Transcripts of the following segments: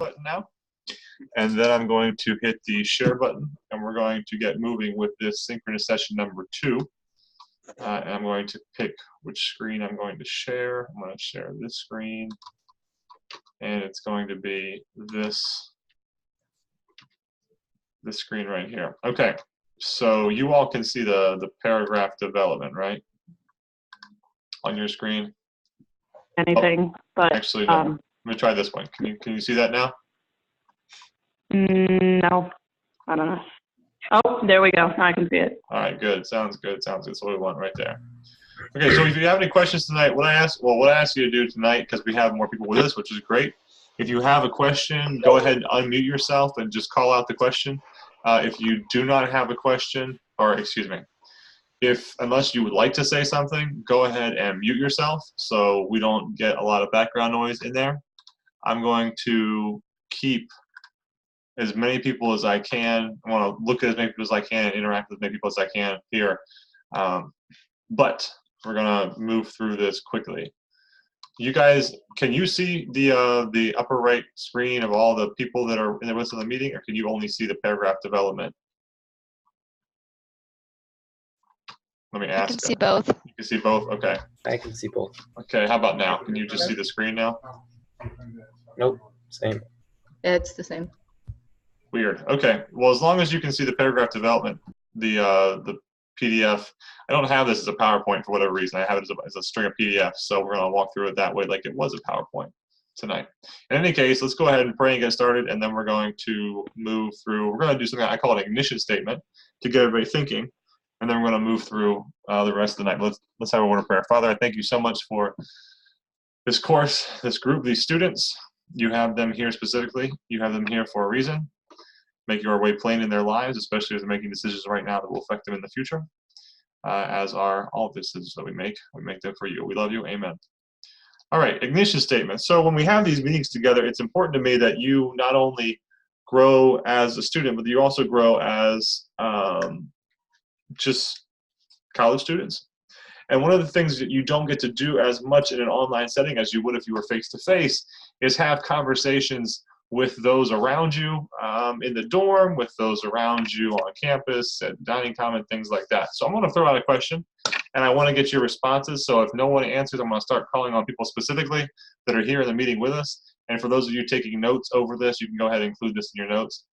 button now. And then I'm going to hit the share button, and we're going to get moving with this synchronous session number 2. And I'm going to pick which screen I'm going to share. I'm going to share this screen, and it's going to be this screen right here. Okay, so you all can see the paragraph development, right, on your screen? Anything, but actually, no. Let me try this one. Can you see that now? No, I don't know. Oh, there we go. Now I can see it. All right, good. Sounds good. Sounds good. That's what we want right there. Okay, so if you have any questions tonight, what I ask you to do tonight, because we have more people with us, which is great. If you have a question, go ahead and unmute yourself and just call out the question. If you do not have a question, or excuse me, unless you would like to say something, go ahead and mute yourself so we don't get a lot of background noise in there. I'm going to keep as many people as I can. I want to look at as many people as I can and interact with as many people as I can here. But we're going to move through this quickly. You guys, can you see the upper right screen of all the people that are in the rest of the meeting, or can you only see the paragraph development? Let me ask. I can see both. You can see both? Okay. I can see both. Okay, how about now? Can you just see the screen now? Nope, same. Yeah, it's the same. Weird. Okay. Well, as long as you can see the paragraph development, the PDF. I don't have this as a PowerPoint for whatever reason. I have it as a string of PDFs, so we're going to walk through it that way like it was a PowerPoint tonight. In any case, let's go ahead and pray and get started, and then we're going to move through. We're going to do something I call an ignition statement to get everybody thinking, and then we're going to move through the rest of the night. Let's have a word of prayer. Father, I thank you so much for this course, this group, these students. You have them here specifically. You have them here for a reason. Make your way plain in their lives, especially as they're making decisions right now that will affect them in the future. As are all decisions that we make them for you. We love you. Amen. All right, ignition statement. So when we have these meetings together, it's important to me that you not only grow as a student, but you also grow as just college students. And one of the things that you don't get to do as much in an online setting as you would if you were face-to-face is have conversations with those around you in the dorm, with those around you on campus, at dining common, things like that. So I'm going to throw out a question, and I want to get your responses. So if no one answers, I'm going to start calling on people specifically that are here in the meeting with us. And for those of you taking notes over this, you can go ahead and include this in your notes.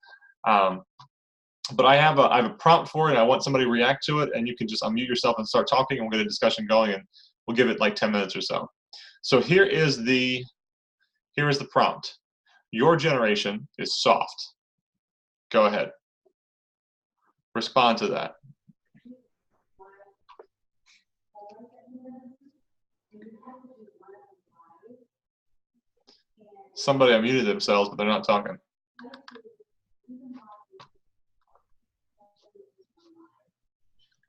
But I have a prompt for it, and I want somebody to react to it, and you can just unmute yourself and start talking, and we'll get a discussion going, and we'll give it like 10 minutes or so. So here is the prompt. Your generation is soft. Go ahead. Respond to that. Somebody unmuted themselves, but they're not talking.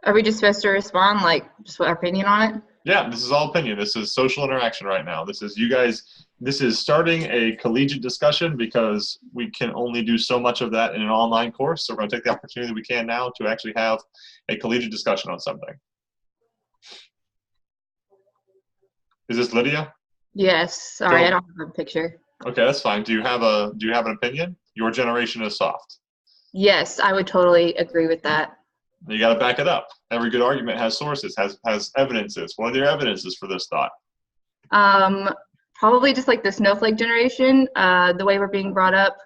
Are we just supposed to respond, like, just our opinion on it? Yeah, this is all opinion. This is social interaction right now. This is you guys. This is starting a collegiate discussion because we can only do so much of that in an online course. So we're going to take the opportunity we can now to actually have a collegiate discussion on something. Is this Lydia? Yes. Sorry, I don't have a picture. Okay, that's fine. Do you have an opinion? Your generation is soft. Yes, I would totally agree with that. You got to back it up. Every good argument has sources, has evidences. What are your evidences for this thought? Probably just like the snowflake generation, the way we're being brought up.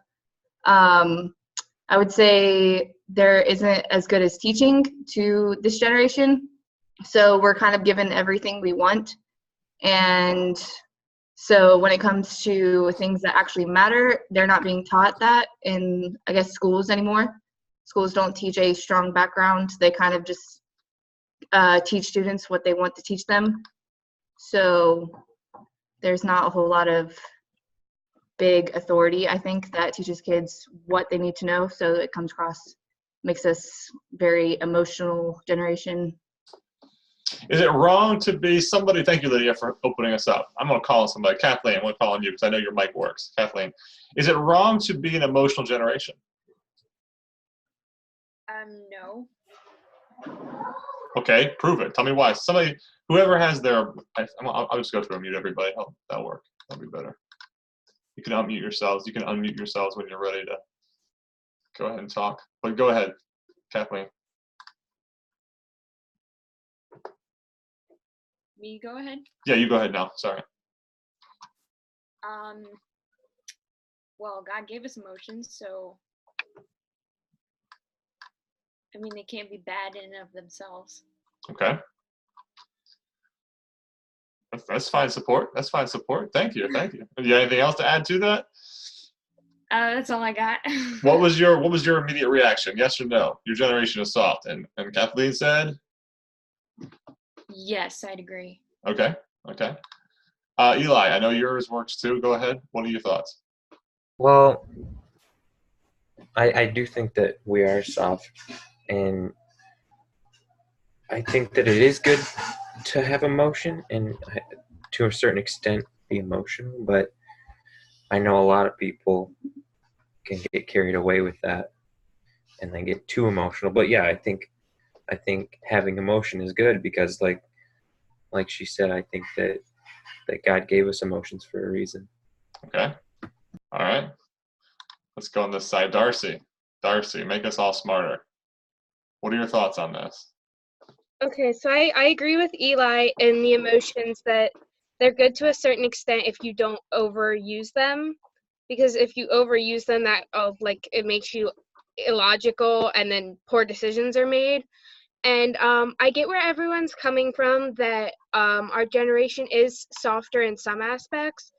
I would say there isn't as good as teaching to this generation. So we're kind of given everything we want. And so when it comes to things that actually matter, they're not being taught that in, I guess, schools anymore. Schools don't teach a strong background. They kind of just teach students what they want to teach them. So there's not a whole lot of big authority, I think, that teaches kids what they need to know. So it comes across, makes us very emotional generation. Is it wrong to be somebody? Thank you, Lydia, for opening us up. I'm going to call somebody. Kathleen, I'm going to call on you because I know your mic works. Kathleen, is it wrong to be an emotional generation? No. Okay, prove it. Tell me why. Somebody, whoever has their, I'll just go through and mute everybody. That'll work. That'll be better. You can unmute yourselves. You can unmute yourselves when you're ready to go ahead and talk. But go ahead, Kathleen. Me go ahead. Yeah, you go ahead now. Sorry. Well, God gave us emotions, so I mean they can't be bad in and of themselves. Okay. That's fine support. That's fine support. Thank you. Thank you. You got anything else to add to that? That's all I got. What was your immediate reaction? Yes or no? Your generation is soft. And Kathleen said? Yes, I'd agree. Okay. Okay. Eli, I know yours works too. Go ahead. What are your thoughts? Well, I do think that we are soft, and I think that it is good to have emotion and to a certain extent be emotional, but I know a lot of people can get carried away with that and they get too emotional. But yeah, I think having emotion is good because like she said, I think that God gave us emotions for a reason. Okay. All right. Let's go on this side. Darcy. Darcy, make us all smarter. What are your thoughts on this? Okay, so I agree with Eli in the emotions that they're good to a certain extent if you don't overuse them. Because if you overuse them, that it makes you illogical and then poor decisions are made. And I get where everyone's coming from, that our generation is softer in some aspects,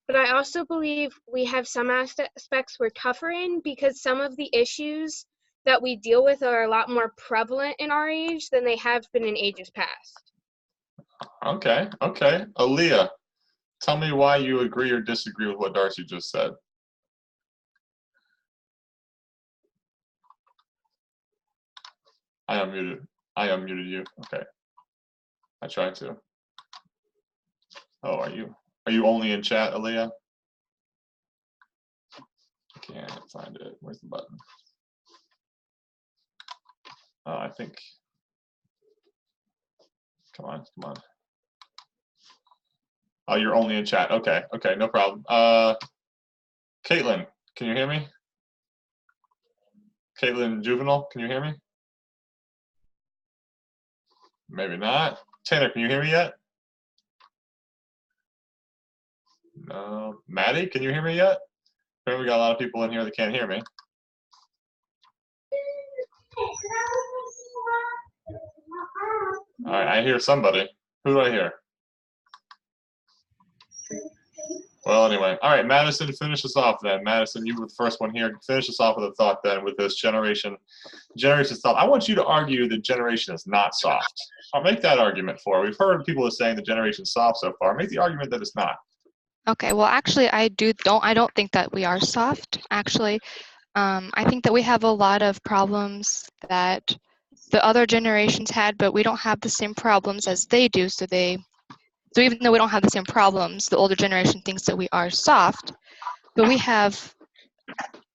but I also believe we have some aspects we're tougher in because some of the issues that we deal with are a lot more prevalent in our age than they have been in ages past. Okay. Okay. Aaliyah, tell me why you agree or disagree with what Darcy just said. I unmuted. I unmuted you. Okay. I tried to. Oh, are you only in chat, Aaliyah? I can't find it. Where's the button? Oh, I think. Come on, come on. Oh, you're only in chat. Okay, okay, no problem. Caitlin, can you hear me? Caitlin Juvenile, can you hear me? Maybe not. Tanner, can you hear me yet? No. Maddie, can you hear me yet? Apparently we got a lot of people in here that can't hear me. All right, I hear somebody. Who do I hear? Well, anyway. All right, Madison, finish us off then. Madison, you were the first one here. Finish us off with a thought then with this generation thought. I want you to argue that generation is not soft. I'll make that argument for her. We've heard people are saying the generation is soft so far. Make the argument that it's not. Okay, well, actually, I don't think that we are soft, actually. I think that we have a lot of problems that the other generations had, but we don't have the same problems as they do, so even though we don't have the same problems, the older generation thinks that we are soft, but we have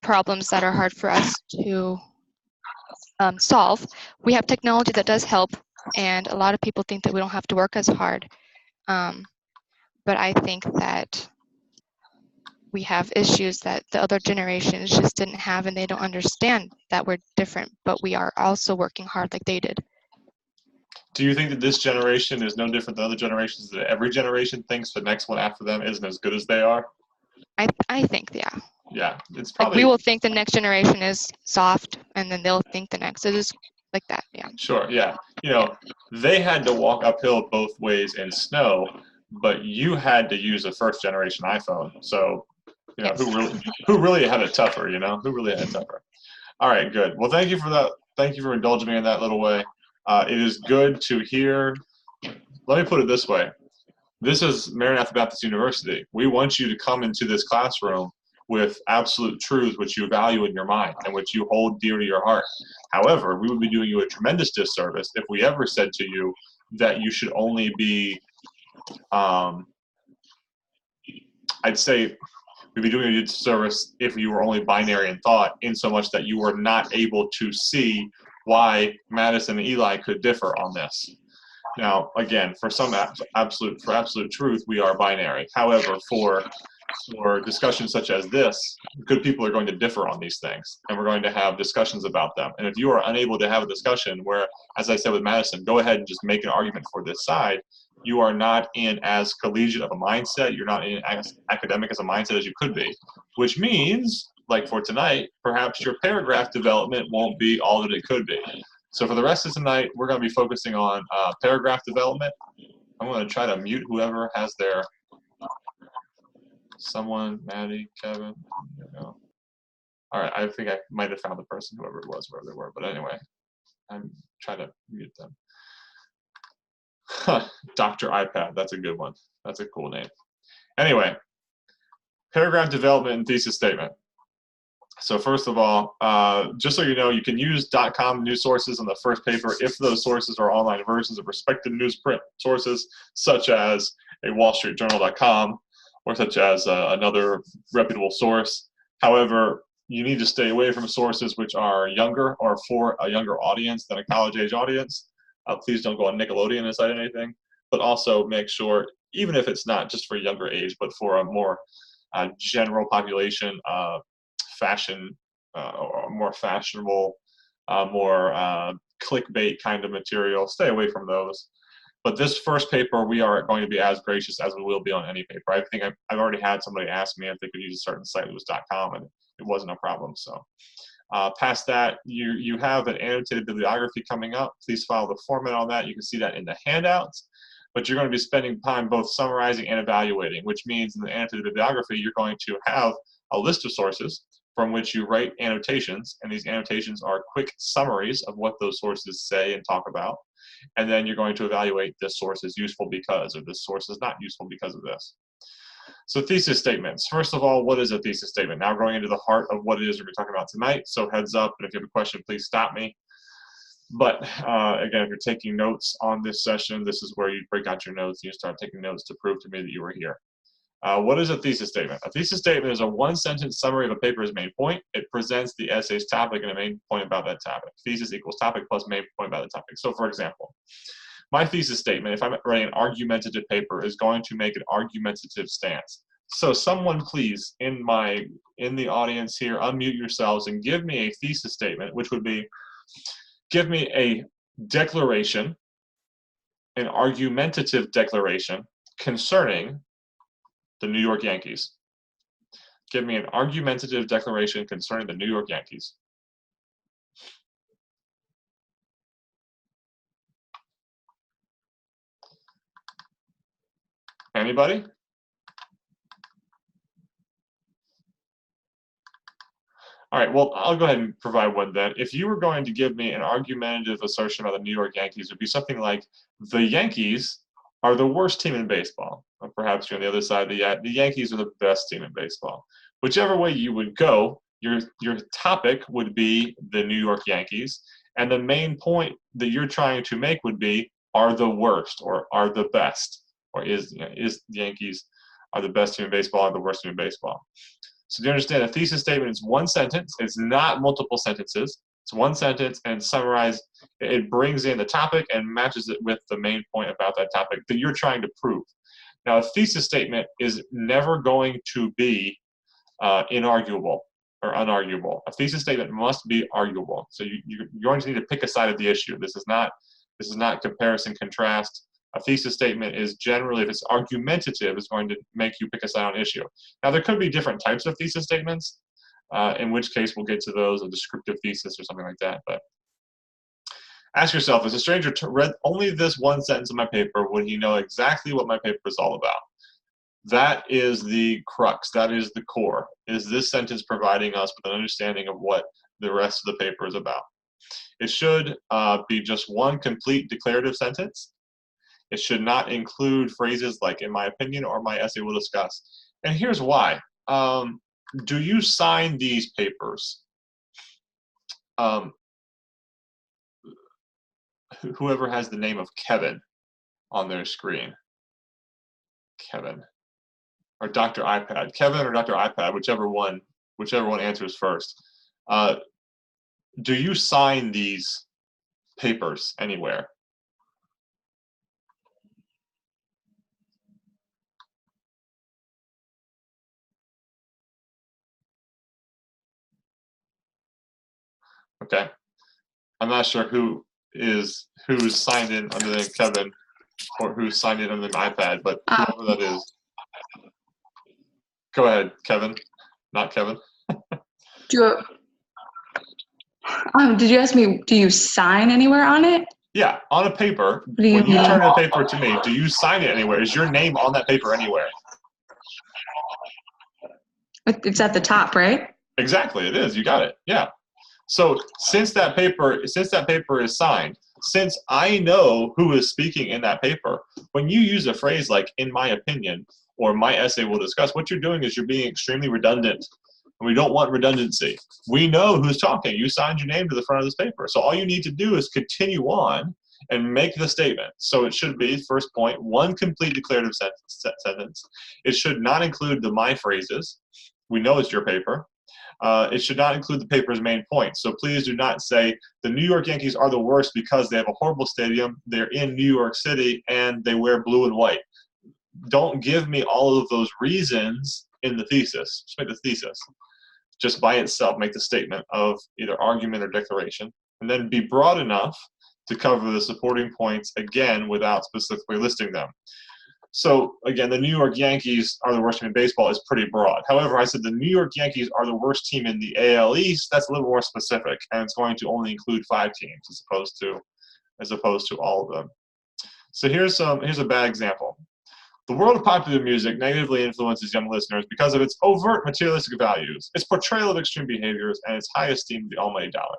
problems that are hard for us to solve. We have technology that does help, and a lot of people think that we don't have to work as hard. But I think that we have issues that the other generations just didn't have, and they don't understand that we're different, but we are also working hard like they did. Do you think that this generation is no different than other generations, that every generation thinks the next one after them isn't as good as they are? I think, yeah. Yeah, it's probably... Like we will think the next generation is soft, and then they'll think the next. It is like that, yeah. Sure, yeah. You know, they had to walk uphill both ways in snow, but you had to use a first-generation iPhone. So, you know, Yes. who really had it tougher, you know? Who really had it tougher? All right, good. Well, thank you for that. Thank you for indulging me in that little way. It is good to hear. Let me put it this way. This is Maranatha Baptist University. We want you to come into this classroom with absolute truth, which you value in your mind and which you hold dear to your heart. However, we would be doing you a tremendous disservice if we ever said to you that you should only be, I'd say we'd be doing you a disservice if you were only binary in thought, in so much that you were not able to see why Madison and Eli could differ on this. Now, again, for some absolute truth, we are binary. However, for for discussions such as this, good people are going to differ on these things, and we're going to have discussions about them. And if you are unable to have a discussion where, as I said with Madison, go ahead and just make an argument for this side, you are not in as collegiate of a mindset, you're not in as academic as a mindset as you could be, which means, like for tonight, perhaps your paragraph development won't be all that it could be. So for the rest of tonight, we're going to be focusing on paragraph development. I'm going to try to mute whoever has their, someone, Maddie, Kevin, you know. All right, I think I might have found the person, whoever it was, wherever they were. But anyway, I'm trying to mute them. Dr. iPad, that's a good one. That's a cool name. Anyway, paragraph development and thesis statement. So first of all, just so you know, you can use .com news sources in the first paper if those sources are online versions of respected newsprint sources, such as a wallstreetjournal.com or such as another reputable source. However, you need to stay away from sources which are younger or for a younger audience than a college-age audience. Please don't go on Nickelodeon and cite anything, but also make sure, even if it's not just for younger age, but for a more general population, fashion or more fashionable, more clickbait kind of material, stay away from those. But this first paper, we are going to be as gracious as we will be on any paper. I think I've already had somebody ask me if they could use a certain site, it was .com, and it wasn't a problem. So past that, you have an annotated bibliography coming up. Please follow the format on that. You can see that in the handouts. But you're going to be spending time both summarizing and evaluating, which means in the annotated bibliography, you're going to have a list of sources from which you write annotations, and these annotations are quick summaries of what those sources say and talk about. And then you're going to evaluate this source is useful because, or this source is not useful because of this. So thesis statements. First of all, what is a thesis statement? Now going into the heart of what it is we're talking about tonight. So heads up, and if you have a question, please stop me. But again, if you're taking notes on this session, this is where you break out your notes and you start taking notes to prove to me that you were here. What is a thesis statement? A thesis statement is a one-sentence summary of a paper's main point. It presents the essay's topic and a main point about that topic. Thesis equals topic plus main point about the topic. So for example, my thesis statement, if I'm writing an argumentative paper, is going to make an argumentative stance. So someone please, in the audience here, unmute yourselves and give me a thesis statement, which would be, give me a declaration, an argumentative declaration concerning the New York Yankees. Give me an argumentative declaration concerning the New York Yankees. Anybody? All right, well, I'll go ahead and provide one then. If you were going to give me an argumentative assertion about the New York Yankees, it would be something like, the Yankees are the worst team in baseball. Or perhaps you're on the other side, the Yankees are the best team in baseball. Whichever way you would go, your topic would be the New York Yankees, and the main point that you're trying to make would be, are the worst, or are the best, or is the Yankees are the best team in baseball or the worst team in baseball. So do you understand, a thesis statement is one sentence. It's not multiple sentences. It's one sentence, and summarized, it brings in the topic and matches it with the main point about that topic that you're trying to prove. Now, a thesis statement is never going to be inarguable or unarguable. A thesis statement must be arguable. So you're going to need to pick a side of the issue. This is not comparison, contrast. A thesis statement is generally, if it's argumentative, is going to make you pick a side on issue. Now, there could be different types of thesis statements, in which case we'll get to those, a descriptive thesis or something like that. But ask yourself, if a stranger read only this one sentence of my paper, would he know exactly what my paper is all about? That is the crux. That is the core. Is this sentence providing us with an understanding of what the rest of the paper is about? It should be just one complete declarative sentence. It should not include phrases like, in my opinion, or my essay will discuss. And here's why. Do you sign these papers? Whoever has the name of Kevin on their screen. Kevin. Or Dr. iPad. Kevin or Dr. iPad, whichever one answers first. Do you sign these papers anywhere? Okay. I'm not sure who's signed in other than Kevin, or who's signed in other than iPad, but whoever that is. Go ahead, Kevin. Not Kevin. Did you ask me, do you sign anywhere on it? Yeah, on a paper. do you When you mean? turn a paper to me, do you sign it anywhere? Is your name on that paper anywhere? It's at the top, right? Exactly, it is. You got it. Yeah. So since that paper is signed, since I know who is speaking in that paper, when you use a phrase like "in my opinion" or "my essay will discuss," what you're doing is you're being extremely redundant. And we don't want redundancy. We know who's talking. You signed your name to the front of this paper. So all you need to do is continue on and make the statement. So it should be, first point, one complete declarative sentence. It should not include the my phrases. We know it's your paper. It should not include the paper's main point. So please do not say the New York Yankees are the worst because they have a horrible stadium, they're in New York City, and they wear blue and white. Don't give me all of those reasons in the thesis. Just make the thesis. Just by itself, make the statement of either argument or declaration, and then be broad enough to cover the supporting points again without specifically listing them. So again, the New York Yankees are the worst team in baseball is pretty broad. However, I said the New York Yankees are the worst team in the AL East. That's a little more specific, and it's going to only include 5 teams as opposed to all of them. So here's a bad example. The world of popular music negatively influences young listeners because of its overt materialistic values, its portrayal of extreme behaviors, and its high esteem of the almighty dollar.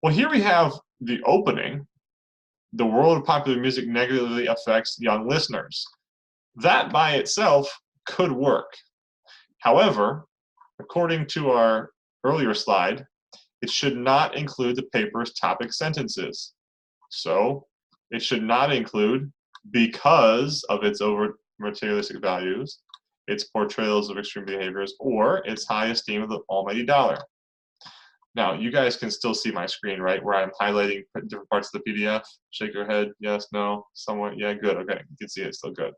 Well, here we have the opening. The world of popular music negatively affects young listeners. That by itself could work. However, according to our earlier slide, it should not include the paper's topic sentences. So it should not include because of its overt materialistic values, its portrayals of extreme behaviors, or its high esteem of the almighty dollar. Now, you guys can still see my screen, right, where I'm highlighting different parts of the PDF. Shake your head, yes, no, somewhat, yeah, good, okay, you can see it, still good.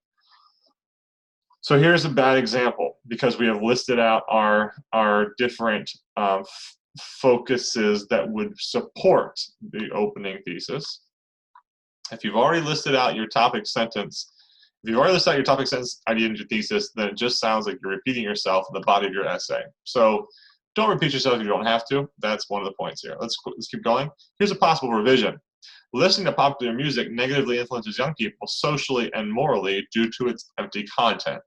So here's a bad example, because we have listed out our different focuses that would support the opening thesis. If you've already listed out your topic sentence, idea in your thesis, then it just sounds like you're repeating yourself in the body of your essay. So don't repeat yourself if you don't have to. That's one of the points here. Let's keep going. Here's a possible revision. Listening to popular music negatively influences young people socially and morally due to its empty content.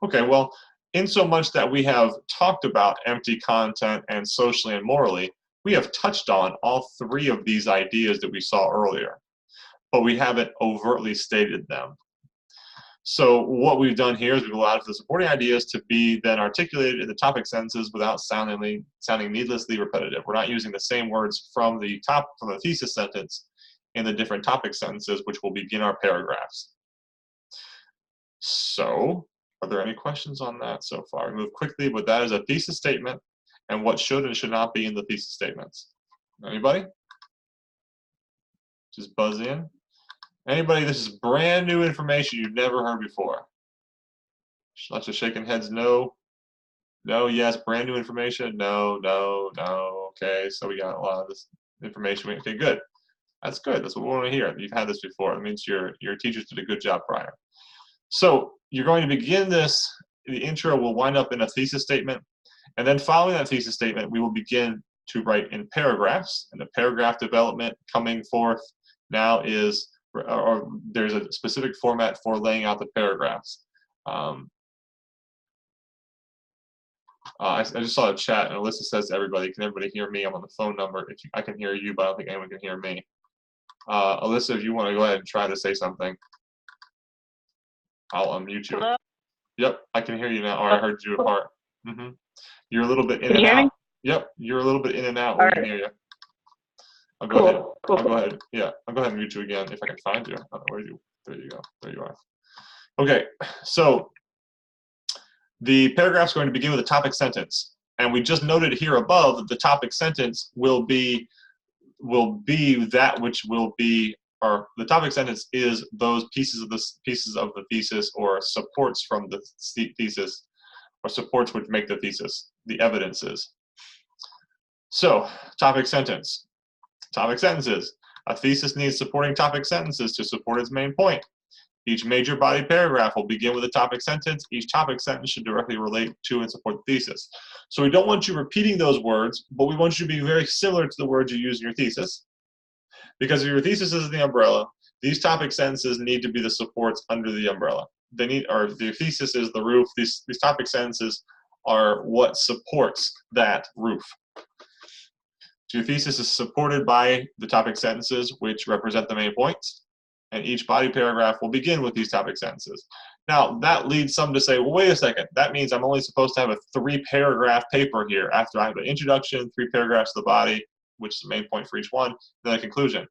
Okay, well, in so much that we have talked about empty content and socially and morally, we have touched on all 3 of these ideas that we saw earlier, but we haven't overtly stated them. So what we've done here is we've allowed for the supporting ideas to be then articulated in the topic sentences without sounding needlessly repetitive. We're not using the same words from the thesis sentence in the different topic sentences, which will begin our paragraphs. So, are there any questions on that so far? We move quickly, but that is a thesis statement and what should and should not be in the thesis statements. Anybody? Just buzz in. Anybody, this is brand new information you've never heard before. Lots of shaking heads, no. No, yes, brand new information, no, no, no. Okay, so we got a lot of this information. Okay, good. That's good. That's what we want to hear. You've had this before. That means your teachers did a good job prior. So you're going to begin this. The intro will wind up in a thesis statement. And then following that thesis statement, we will begin to write in paragraphs. And the paragraph development coming forth now is, or there's a specific format for laying out the paragraphs. I just saw a chat, and Alyssa says to everybody, can everybody hear me? I'm on the phone number. I can hear you, but I don't think anyone can hear me. Alyssa, if you want to go ahead and try to say something, I'll unmute you. Hello? Yep, I can hear you now. Or I heard you apart. You're a little bit in Can you and hear me? out. Yep, you're a little bit in and out. All We can right. hear you. I'll go ahead. Cool. I'll go ahead. Yeah, I'll go ahead and mute you again if I can find you. Where are you? There you go. There you are. Okay, so the paragraph's going to begin with a topic sentence. And we just noted here above that the topic sentence will be that which will be, or the topic sentence is those pieces of the thesis or supports from the thesis, or supports which make the thesis, the evidences. So, topic sentence. Topic sentences. A thesis needs supporting topic sentences to support its main point. Each major body paragraph will begin with a topic sentence. Each topic sentence should directly relate to and support the thesis. So we don't want you repeating those words, but we want you to be very similar to the words you use in your thesis. Because if your thesis is the umbrella, these topic sentences need to be the supports under the umbrella. They need, or the thesis is the roof. These topic sentences are what supports that roof. So your thesis is supported by the topic sentences, which represent the main points, and each body paragraph will begin with these topic sentences. Now, that leads some to say, well, wait a second, that means I'm only supposed to have a 3-paragraph paper here after I have an introduction, 3 paragraphs of the body, which is the main point for each one, then a conclusion.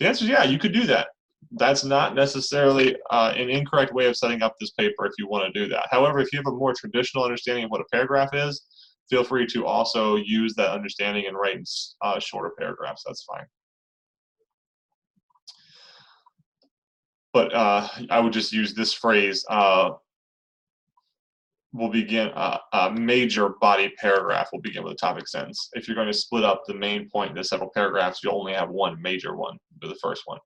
The answer is yeah, you could do that. That's not necessarily an incorrect way of setting up this paper if you want to do that. However, if you have a more traditional understanding of what a paragraph is, feel free to also use that understanding and write in shorter paragraphs. That's fine. But I would just use this phrase, will begin, a major body paragraph will begin with a topic sentence. If you're going to split up the main point into several paragraphs, you'll only have one major one, the first one.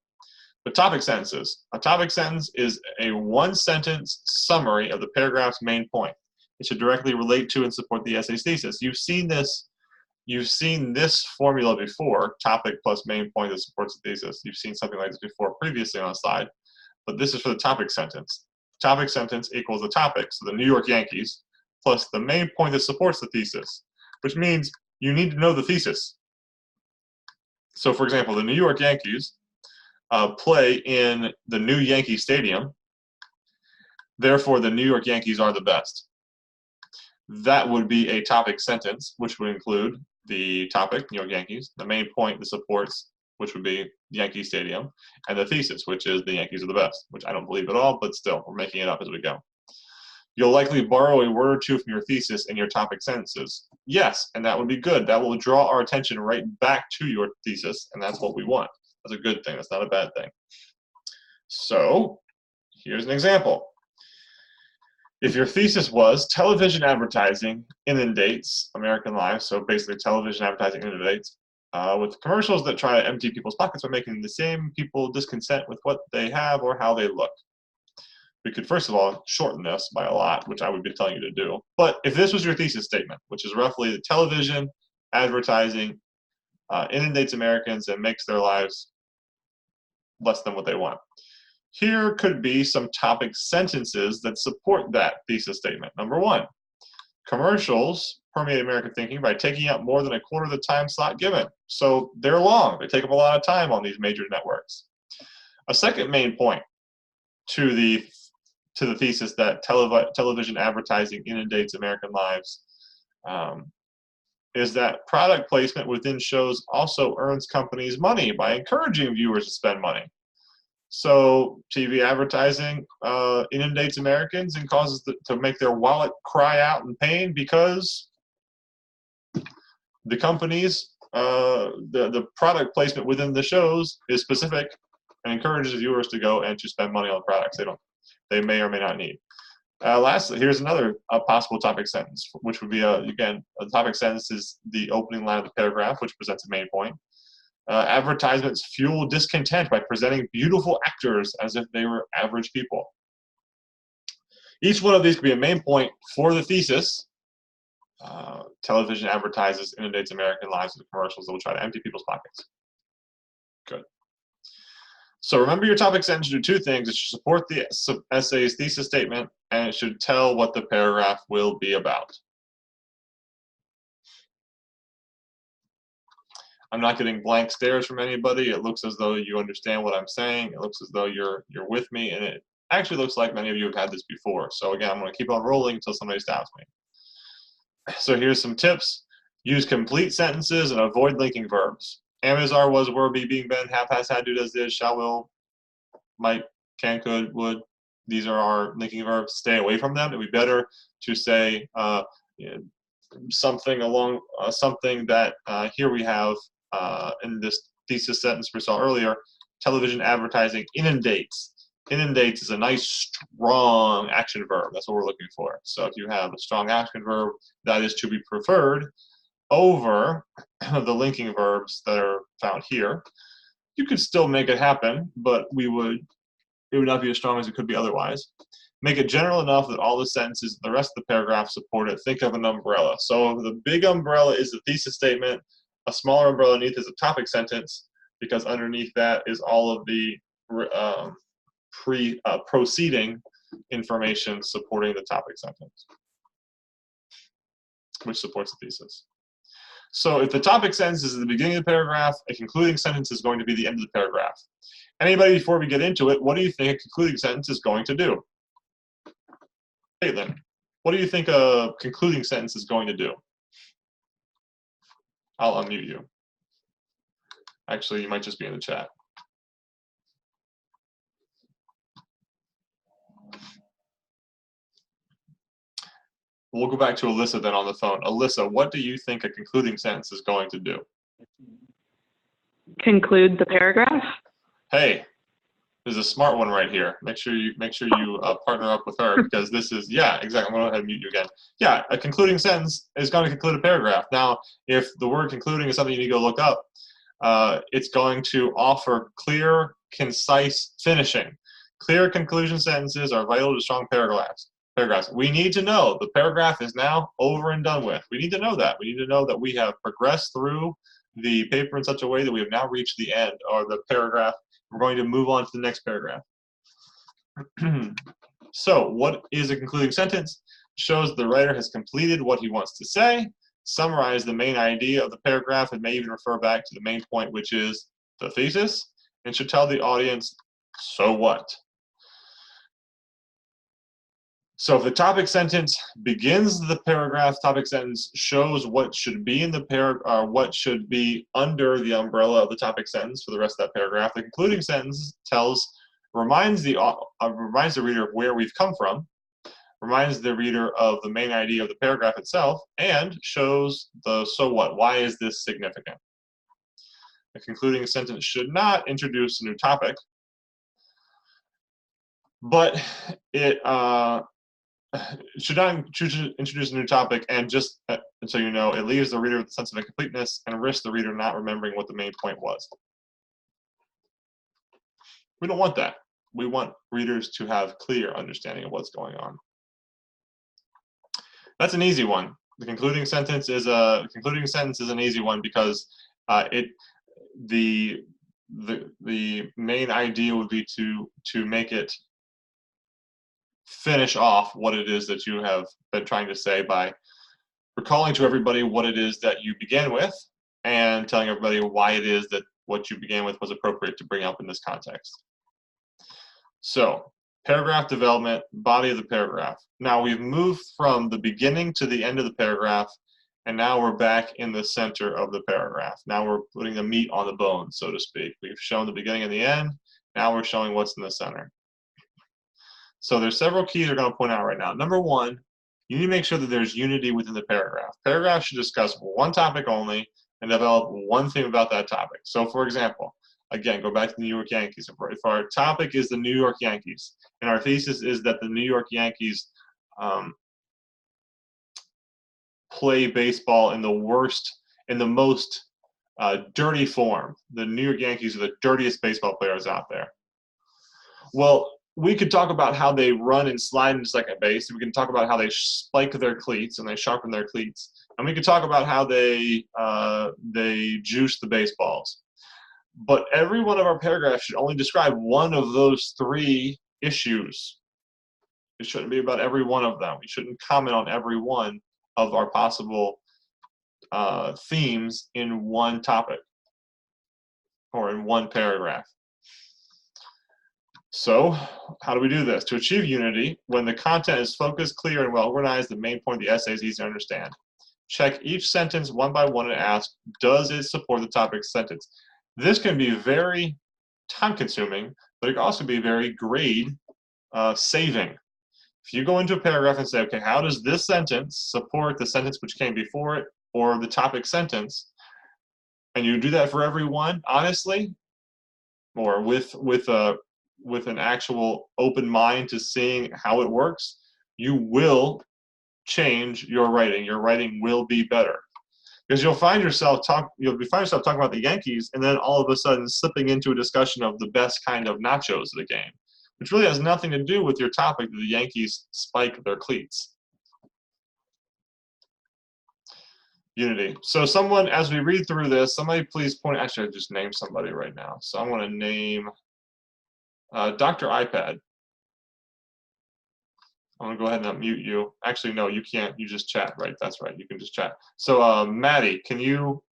But topic sentences. A topic sentence is a 1-sentence summary of the paragraph's main point. It should directly relate to and support the essay's thesis. You've seen this formula before, topic plus main point that supports the thesis. You've seen something like this before previously on a slide, but this is for the topic sentence. Topic sentence equals the topic, so the New York Yankees, plus the main point that supports the thesis, which means you need to know the thesis. So for example, the New York Yankees play in the new Yankee Stadium, therefore the New York Yankees are the best. That would be a topic sentence, which would include the topic, New York Yankees, the main point that supports, which would be Yankee Stadium, and the thesis, which is the Yankees are the best, which I don't believe at all, but still, we're making it up as we go. You'll likely borrow a word or two from your thesis in your topic sentences. Yes, and that would be good. That will draw our attention right back to your thesis, and that's what we want. That's a good thing. That's not a bad thing. So, here's an example. If your thesis was television advertising inundates American lives, so basically television advertising inundates, with commercials that try to empty people's pockets by making the same people discontent with what they have or how they look. We could, first of all, shorten this by a lot, which I would be telling you to do. But if this was your thesis statement, which is roughly the television advertising inundates Americans and makes their lives less than what they want. Here could be some topic sentences that support that thesis statement. Number 1, commercials permeate American thinking by taking up more than a quarter of the time slot given. So they're long. They take up a lot of time on these major networks. A second main point to the thesis that television advertising inundates American lives is that product placement within shows also earns companies money by encouraging viewers to spend money. So TV advertising inundates Americans and causes to make their wallet cry out in pain because the companies, the product placement within the shows is specific and encourages viewers to go and to spend money on products they may or may not need. Lastly, here's another possible topic sentence, which would be, again, a topic sentence is the opening line of the paragraph, which presents a main point. Advertisements fuel discontent by presenting beautiful actors as if they were average people. Each one of these could be a main point for the thesis. Television advertises inundates American lives with commercials that will try to empty people's pockets. Good. So remember your topic sentence should do 2 things. It should support the essay's thesis statement, and it should tell what the paragraph will be about. I'm not getting blank stares from anybody. It looks as though you understand what I'm saying. It looks as though you're with me, and it actually looks like many of you have had this before. So again, I'm going to keep on rolling until somebody stops me. So here's some tips. Use complete sentences and avoid linking verbs. Am, is, are, was, were, be, being, been, have, has, had, do, does, did, shall, will, might, can, could, would. These are our linking verbs. Stay away from them. It would be better to say something along something that here we have in this thesis sentence we saw earlier. Television advertising inundates. Inundates is a nice, strong action verb. That's what we're looking for. So if you have a strong action verb, that is to be preferred. over the linking verbs that are found here. You could still make it happen, but it would not be as strong as it could be otherwise. Make it general enough that all the sentences in the rest of the paragraph support it. Think of an umbrella. So the big umbrella is the thesis statement. A smaller umbrella underneath is a topic sentence, because underneath that is all of the proceeding information supporting the topic sentence, which supports the thesis. So if the topic sentence is at the beginning of the paragraph, a concluding sentence is going to be the end of the paragraph. Anybody, before we get into it, what do you think a concluding sentence is going to do? Caitlin, what do you think a concluding sentence is going to do? I'll unmute you. Actually, you might just be in the chat. We'll go back to Alyssa then on the phone. Alyssa, what do you think a concluding sentence is going to do? Conclude the paragraph. Hey, there's a smart one right here. Make sure you partner up with her, because this is, yeah, exactly. I'm going to go ahead and mute you again. Yeah, a concluding sentence is going to conclude a paragraph. Now, if the word concluding is something you need to go look up, it's going to offer clear, concise finishing. Clear conclusion sentences are vital to strong paragraphs. We need to know the paragraph is now over and done with. We need to know that. We need to know that we have progressed through the paper in such a way that we have now reached the end, or the paragraph. We're going to move on to the next paragraph. So what is a concluding sentence? Shows the writer has completed what he wants to say, summarize the main idea of the paragraph, and may even refer back to the main point, which is the thesis, and should tell the audience, so what? So if the topic sentence begins the paragraph, topic sentence shows what should be in the paragraph, what should be under the umbrella of the topic sentence for the rest of that paragraph. The concluding sentence reminds the reader of where we've come from, reminds the reader of the main idea of the paragraph itself, and shows the so what. Why is this significant? The concluding sentence should not introduce a new topic, but it should not introduce a new topic, and just so you know, it leaves the reader with a sense of incompleteness and risks the reader not remembering what the main point was. We don't want that. We want readers to have clear understanding of what's going on. That's an easy one. The concluding sentence is an easy one, because the main idea would be to make it finish off what it is that you have been trying to say by recalling to everybody what it is that you began with, and telling everybody why it is that what you began with was appropriate to bring up in this context. So, paragraph development, body of the paragraph. Now we've moved from the beginning to the end of the paragraph, and now we're back in the center of the paragraph. Now we're putting the meat on the bone, so to speak. We've shown the beginning and the end. Now we're showing what's in the center. So there's several keys we're going to point out right now. Number one, you need to make sure that there's unity within the paragraph. Paragraphs should discuss one topic only and develop one theme about that topic. So for example, again, go back to the New York Yankees. If our topic is the New York Yankees, and our thesis is that the New York Yankees play baseball in the most dirty form. The New York Yankees are the dirtiest baseball players out there. Well, we could talk about how they run and slide into second base. We can talk about how they spike their cleats and they sharpen their cleats. And we could talk about how they juice the baseballs. But every one of our paragraphs should only describe one of those three issues. It shouldn't be about every one of them. We shouldn't comment on every one of our possible themes in one topic or in one paragraph. So, how do we do this? To achieve unity, when the content is focused, clear, and well organized, the main point of the essay is easy to understand. Check each sentence one by one and ask, does it support the topic sentence? This can be very time-consuming, but it can also be very grade saving. If you go into a paragraph and say, okay, how does this sentence support the sentence which came before it, or the topic sentence, and you do that for everyone, honestly, or with an actual open mind to seeing how it works, you will change your writing. Your writing will be better. Because you'll find yourself talking about the Yankees, and then all of a sudden slipping into a discussion of the best kind of nachos of the game, which really has nothing to do with your topic that the Yankees spike their cleats. Unity. So someone, as we read through this, somebody please point. Actually, I just named somebody right now. So I want to name Dr. iPad. I'm gonna go ahead and unmute you. Actually, no, you can't. You just chat, right? That's right. You can just chat. So, Maddie, can you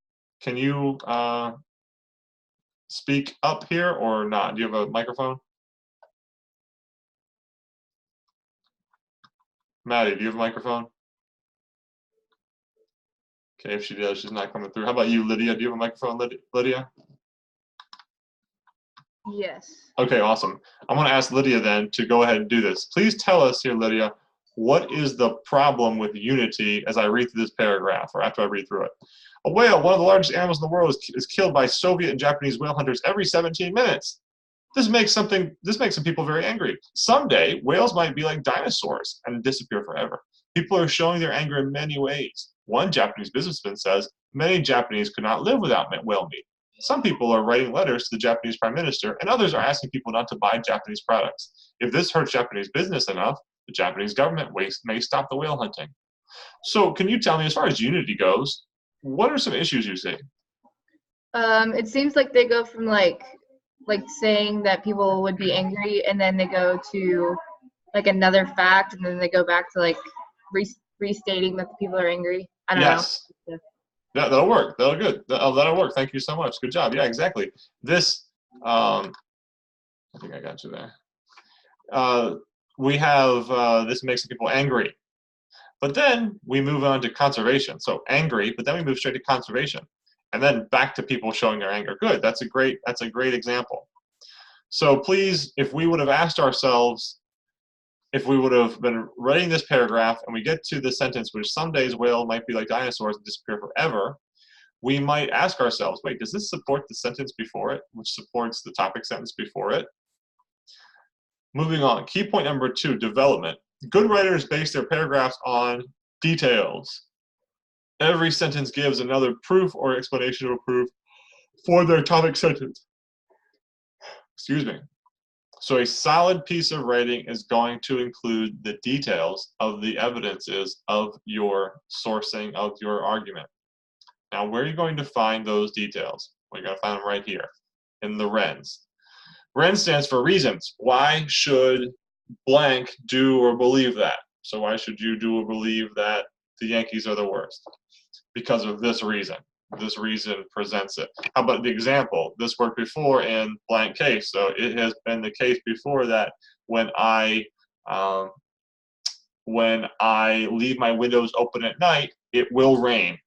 speak up here or not? Do you have a microphone? Maddie, do you have a microphone? Okay, if she does, she's not coming through. How about you, Lydia? Do you have a microphone, Lydia? Yes. Okay, awesome. I'm going to ask Lydia then to go ahead and do this. Please tell us here, Lydia, what is the problem with unity as I read through this paragraph, or after I read through it? A whale, one of the largest animals in the world, is killed by Soviet and Japanese whale hunters every 17 minutes. This makes some people very angry. Someday, whales might be like dinosaurs and disappear forever. People are showing their anger in many ways. One Japanese businessman says, many Japanese could not live without whale meat. Some people are writing letters to the Japanese Prime Minister, and others are asking people not to buy Japanese products. If this hurts Japanese business enough, the Japanese government may stop the whale hunting. So can you tell me, as far as unity goes, what are some issues you see? It seems like they go from like saying that people would be angry, and then they go to like another fact, and then they go back to like restating that the people are angry. I don't know. Yeah, that'll work. That'll work. Thank you so much. Good job. Yeah, exactly. This, I think I got you there. We have this makes people angry, but then we move on to conservation. So angry, but then we move straight to conservation, and then back to people showing their anger. Good. That's a great example. So please, if we would have asked ourselves, if we would have been writing this paragraph and we get to the sentence, which some days whale might be like dinosaurs and disappear forever, we might ask ourselves, wait, does this support the sentence before it, which supports the topic sentence before it? Moving on, key point number 2, development. Good writers base their paragraphs on details. Every sentence gives another proof or explanation of a proof for their topic sentence. Excuse me. So a solid piece of writing is going to include the details of the evidences of your sourcing of your argument. Now, where are you going to find those details? Well, you're going to find them right here in the RENs. REN stands for reasons. Why should blank do or believe that? So why should you do or believe that the Yankees are the worst? Because of this reason. This reason presents it. How about the example? This worked before in blank case. So it has been the case before that when I leave my windows open at night, it will rain.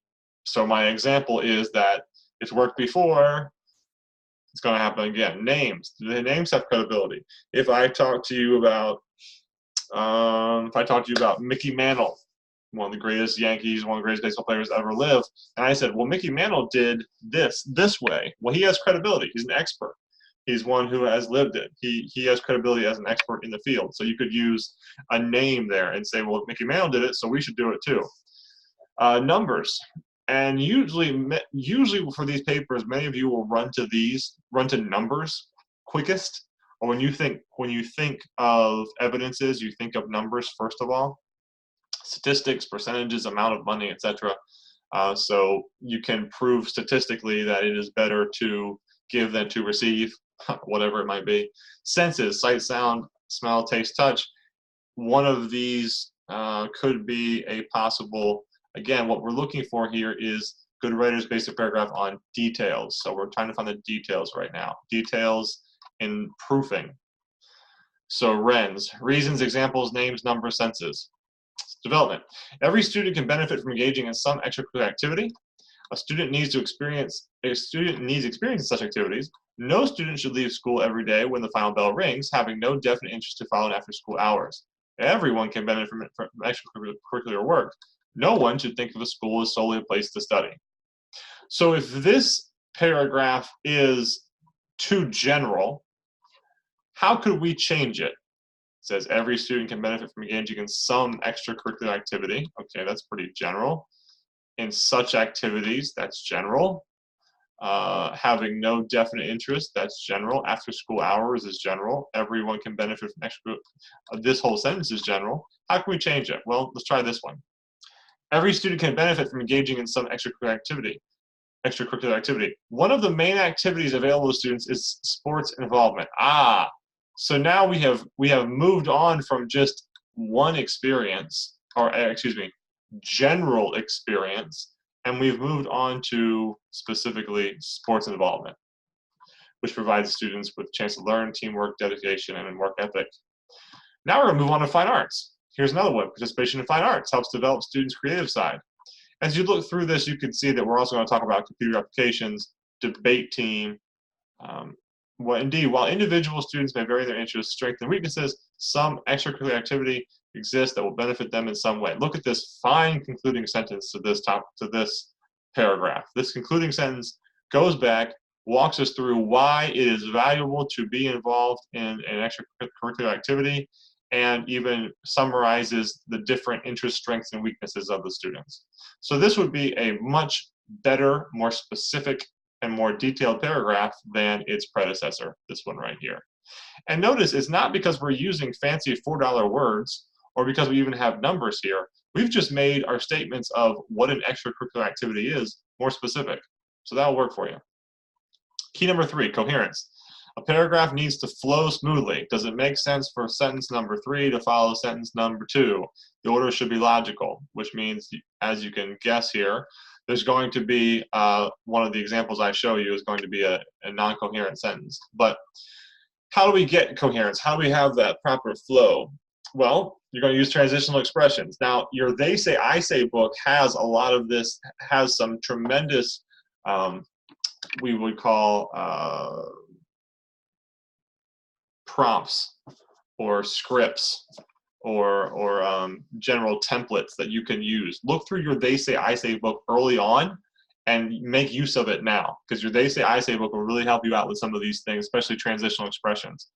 So my example is that it's worked before, it's going to happen again. Names. The names have credibility. If I talk to you about Mickey Mantle, one of the greatest Yankees, one of the greatest baseball players ever lived, and I said, well, Mickey Mantle did this way. Well, he has credibility. He's an expert. He's one who has lived it. He has credibility as an expert in the field. So you could use a name there and say, well, if Mickey Mantle did it, so we should do it too. Numbers. And usually for these papers, many of you will run to numbers quickest. Or when you think of evidences, you think of numbers first of all. Statistics, percentages, amount of money, etc. So you can prove statistically that it is better to give than to receive, whatever it might be. Senses, sight, sound, smell, taste, touch. One of these could be a possible. Again, what we're looking for here is good writers base a paragraph on details. So we're trying to find the details right now. Details in proofing. So RENs, reasons, examples, names, numbers, senses. Development. Every student can benefit from engaging in some extracurricular activity. A student needs experience in such activities. No student should leave school every day when the final bell rings, having no definite interest to follow in after school hours. Everyone can benefit from extracurricular work. No one should think of a school as solely a place to study. So if this paragraph is too general, how could we change it? It says every student can benefit from engaging in some extracurricular activity. Okay, that's pretty general. in such activities, that's general. Having no definite interest, that's general. After school hours is general. Everyone can benefit from extra. This whole sentence is general. How can we change it? Well, let's try this one. Every student can benefit from engaging in some extracurricular activity. One of the main activities available to students is sports involvement. So now we have moved on from just one experience, or excuse me, general experience, and we've moved on to specifically sports involvement, which provides students with a chance to learn teamwork, dedication, and work ethic. Now we're going to move on to fine arts. Here's another one. Participation in fine arts helps develop students' creative side. As you look through this, you can see that we're also going to talk about computer applications, debate team. While individual students may vary their interests, strengths, and weaknesses, some extracurricular activity exists that will benefit them in some way. Look at this fine concluding sentence to this paragraph. This concluding sentence goes back, walks us through why it is valuable to be involved in an extracurricular activity, and even summarizes the different interests, strengths, and weaknesses of the students. So this would be a much better, more specific, and more detailed paragraph than its predecessor, this one right here. And notice it's not because we're using fancy $4 words or because we even have numbers here. We've just made our statements of what an extracurricular activity is more specific. So that'll work for you. Key number 3, coherence. A paragraph needs to flow smoothly. Does it make sense for sentence number 3 to follow sentence number 2? The order should be logical, which means, as you can guess here, there's going to be, one of the examples I show you is going to be a non-coherent sentence. But how do we get coherence? How do we have that proper flow? Well, you're going to use transitional expressions. Now, your They Say, I Say book has a lot of this, has some tremendous, we would call prompts or scripts or general templates that you can use. Look through your They Say, I Say book early on and make use of it now, because your They Say, I Say book will really help you out with some of these things, especially transitional expressions.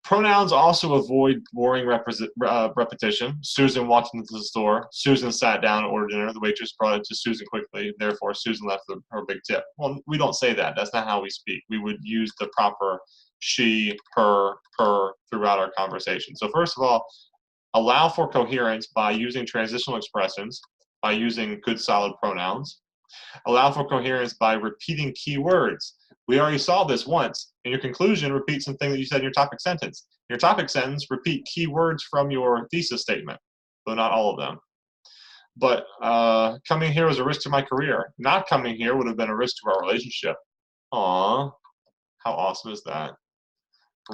Pronouns also avoid boring repetition. Susan walked into the store. Susan sat down and ordered dinner. The waitress brought it to Susan quickly. Therefore, Susan left her big tip. Well, we don't say that. That's not how we speak. We would use the proper she, her throughout our conversation. So first of all, allow for coherence by using transitional expressions, by using good solid pronouns. Allow for coherence by repeating key words. We already saw this once. In your conclusion, repeat something that you said in your topic sentence. In your topic sentence, repeat key words from your thesis statement, though not all of them. But coming here was a risk to my career. Not coming here would have been a risk to our relationship. Aw, how awesome is that?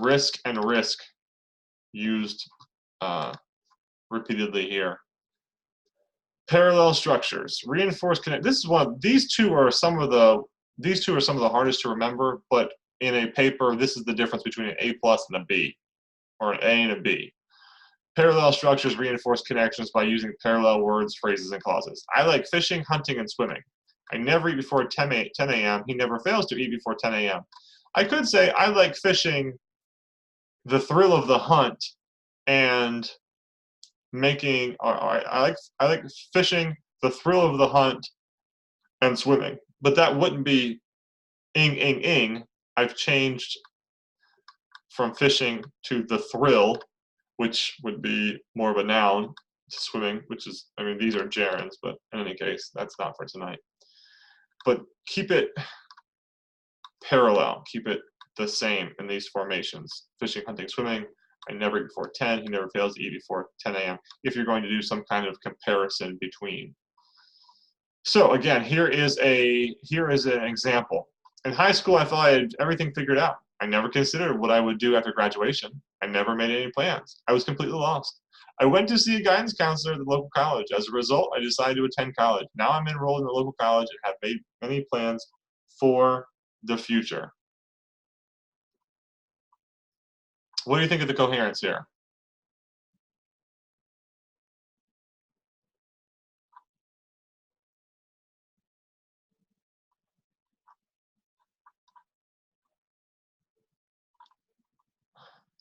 Risk and risk used repeatedly here. Parallel structures, reinforce connect. This is one. These two are some of the hardest to remember. But in a paper, this is the difference between an A+ and a B, or an A and a B. Parallel structures reinforce connections by using parallel words, phrases, and clauses. I like fishing, hunting, and swimming. I never eat before 10 a.m. He never fails to eat before 10 a.m. I could say I like fishing, the thrill of the hunt, and making, or I like fishing, the thrill of the hunt, and swimming. But that wouldn't be ing. I've changed from fishing to the thrill, which would be more of a noun, to swimming, which is, I mean, these are gerunds, but in any case, that's not for tonight. But keep it parallel, keep it the same in these formations. Fishing, hunting, swimming. I never eat before 10. He never fails to eat before 10 a.m. if you're going to do some kind of comparison between. So again, here is an example. In high school, I thought I had everything figured out. I never considered what I would do after graduation. I never made any plans. I was completely lost. I went to see a guidance counselor at the local college. As a result, I decided to attend college. Now I'm enrolled in the local college and have made many plans for the future. What do you think of the coherence here?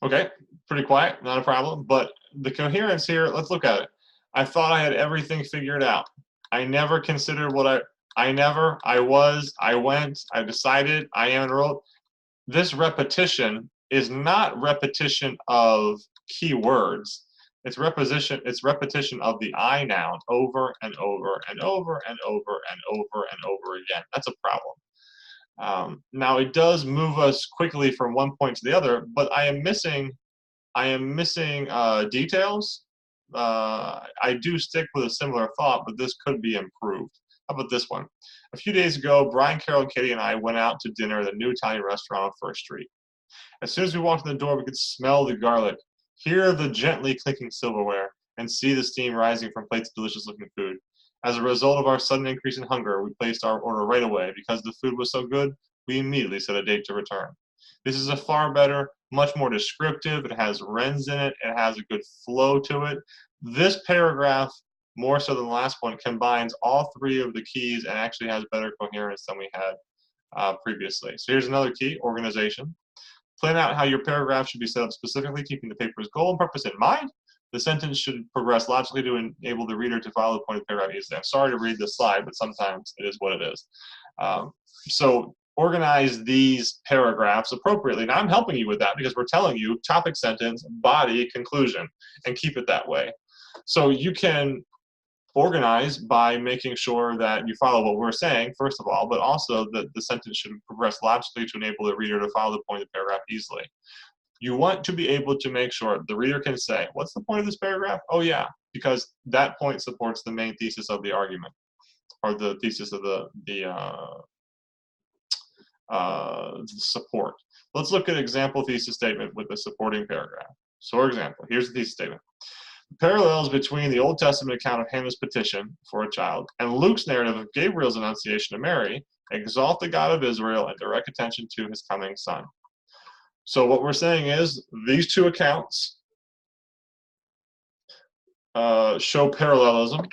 Okay, pretty quiet, not a problem. But the coherence here, let's look at it. I thought I had everything figured out. I never considered what I never, I was, I went, I decided, I am enrolled. This repetition is not repetition of key words. It's repetition of the I noun over and over and over and over and over and over again. That's a problem. Now it does move us quickly from one point to the other, but I am missing details. I do stick with a similar thought, but this could be improved. How about this one? A few days ago, Brian, Carol, Katie, and I went out to dinner at a new Italian restaurant on First Street. As soon as we walked in the door, we could smell the garlic, hear the gently clinking silverware, and see the steam rising from plates of delicious-looking food. As a result of our sudden increase in hunger, we placed our order right away. Because the food was so good, we immediately set a date to return. This is a far better, much more descriptive. It has wrens in it. It has a good flow to it. This paragraph, more so than the last one, combines all three of the keys and actually has better coherence than we had previously. So here's another key, organization. Plan out how your paragraph should be set up specifically, keeping the paper's goal and purpose in mind. The sentence should progress logically to enable the reader to follow the point of the paragraph easily. I'm sorry to read this slide, but sometimes it is what it is. So organize these paragraphs appropriately. Now, I'm helping you with that because we're telling you topic, sentence, body, conclusion, and keep it that way. So you can organize by making sure that you follow what we're saying, first of all, but also that the sentence should progress logically to enable the reader to follow the point of the paragraph easily. You want to be able to make sure the reader can say, what's the point of this paragraph? Oh, yeah, because that point supports the main thesis of the argument, or the thesis of the support. Let's look at example thesis statement with the supporting paragraph. So, for example, here's the thesis statement. Parallels between the Old Testament account of Hannah's petition for a child and Luke's narrative of Gabriel's annunciation to Mary exalt the God of Israel and direct attention to his coming son. So what we're saying is these two accounts show parallelism.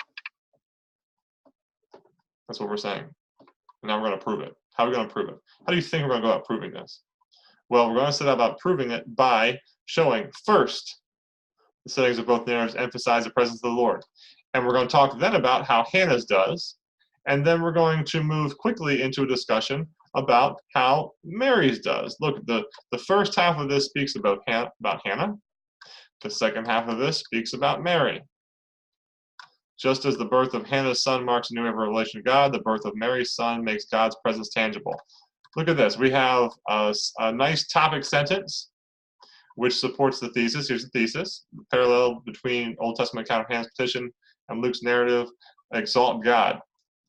That's what we're saying. And now we're going to prove it. How are we going to prove it? How do you think we're going to go about proving this? Well, we're going to set about proving it by showing first the settings of both narratives emphasize the presence of the Lord. And we're going to talk then about how Hannah's does, and then we're going to move quickly into a discussion about how Mary's does. Look, the first half of this speaks about Hannah. The second half of this speaks about Mary. Just as the birth of Hannah's son marks a new revelation of God, the birth of Mary's son makes God's presence tangible. Look at this. We have a nice topic sentence which supports the thesis. Here's the thesis. The parallel between Old Testament account of Hannah's petition and Luke's narrative, exalt God.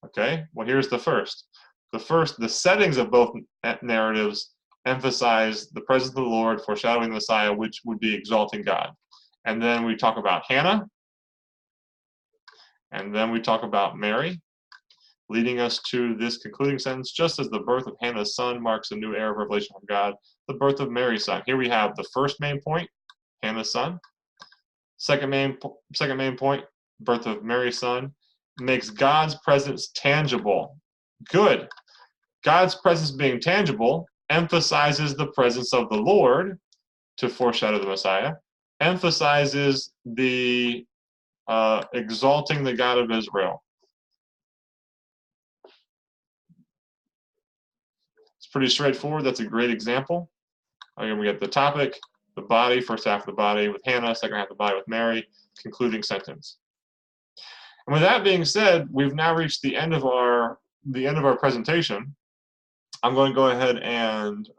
Okay, well, here's the first. The settings of both narratives emphasize the presence of the Lord, foreshadowing the Messiah, which would be exalting God. And then we talk about Hannah, and then we talk about Mary, leading us to this concluding sentence, just as the birth of Hannah's son marks a new era of revelation from God, the birth of Mary's son. Here we have the first main point, Hannah's son. Second main point, birth of Mary's son, makes God's presence tangible. Good. God's presence being tangible emphasizes the presence of the Lord to foreshadow the Messiah, emphasizes the exalting the God of Israel. It's pretty straightforward. That's a great example. Again, we get the topic, the body, first half of the body with Hannah, second half of the body with Mary, concluding sentence. And with that being said, we've now reached the end of our presentation. I'm going to go ahead and